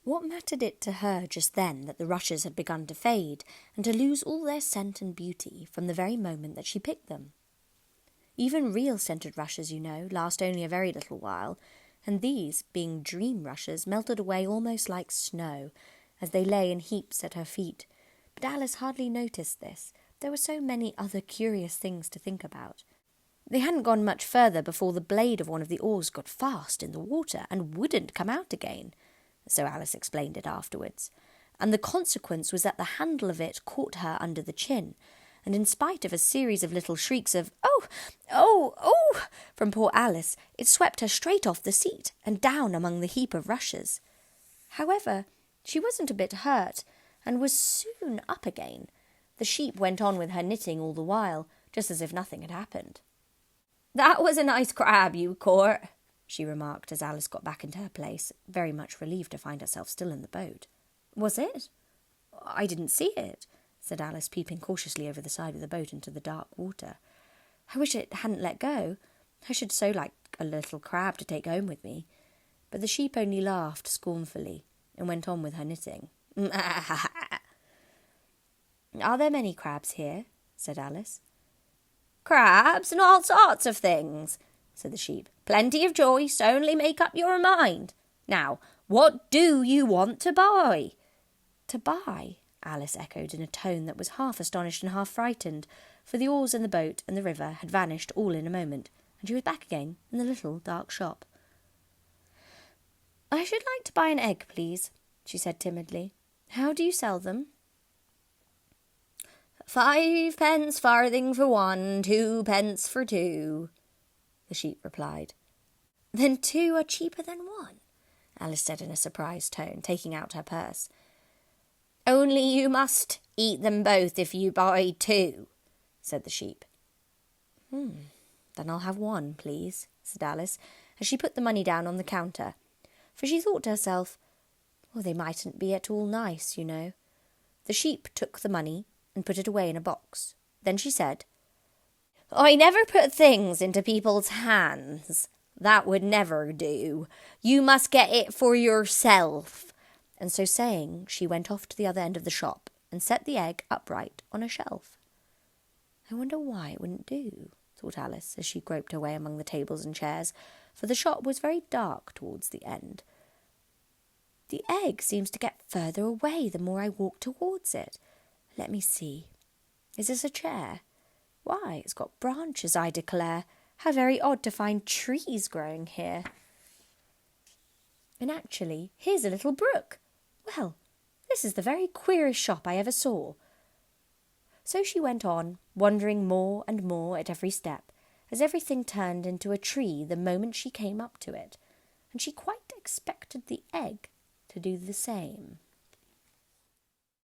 What mattered it to her just then that the rushes had begun to fade and to lose all their scent and beauty from the very moment that she picked them? Even real scented rushes, you know, last only a very little while, and these, being dream rushes, melted away almost like snow as they lay in heaps at her feet. But Alice hardly noticed this. There were so many other curious things to think about. They hadn't gone much further before the blade of one of the oars got fast in the water and wouldn't come out again, so Alice explained it afterwards, and the consequence was that the handle of it caught her under the chin, and in spite of a series of little shrieks of "Oh! Oh! Oh!" from poor Alice, it swept her straight off the seat and down among the heap of rushes. However, she wasn't a bit hurt, and was soon up again. The sheep went on with her knitting all the while, just as if nothing had happened. "That was a nice crab you caught," she remarked as Alice got back into her place, very much relieved to find herself still in the boat. "Was it? I didn't see it," said Alice, peeping cautiously over the side of the boat into the dark water. "I wish it hadn't let go. I should so like a little crab to take home with me." But the sheep only laughed scornfully and went on with her knitting. "Are there many crabs here?" said Alice. "Crabs and all sorts of things," said the sheep. "Plenty of choice, only make up your mind. Now, what do you want to buy?" "To buy?" Alice echoed in a tone that was half astonished and half frightened, for the oars and the boat and the river had vanished all in a moment, and she was back again in the little dark shop. "I should like to buy an egg, please," she said timidly. "How do you sell them?" 5 pence farthing for 1, 2 pence for 2, the sheep replied. "Then 2 are cheaper than 1, Alice said in a surprised tone, taking out her purse. "Only you must eat them both if you buy 2, said the sheep. Then I'll have 1, please," said Alice, as she put the money down on the counter, for she thought to herself, they mightn't be at all nice, you know. The sheep took the money and put it away in a box. Then she said, "I never put things into people's hands. That would never do. You must get it for yourself." And so saying, she went off to the other end of the shop and set the egg upright on a shelf. "I wonder why it wouldn't do," thought Alice, as she groped her way among the tables and chairs, for the shop was very dark towards the end. "The egg seems to get further away the more I walk towards it. Let me see. Is this a chair? Why, it's got branches, I declare. How very odd to find trees growing here. And actually, here's a little brook. Well, this is the very queerest shop I ever saw." So she went on, wondering more and more at every step, as everything turned into a tree the moment she came up to it, and she quite expected the egg to do the same.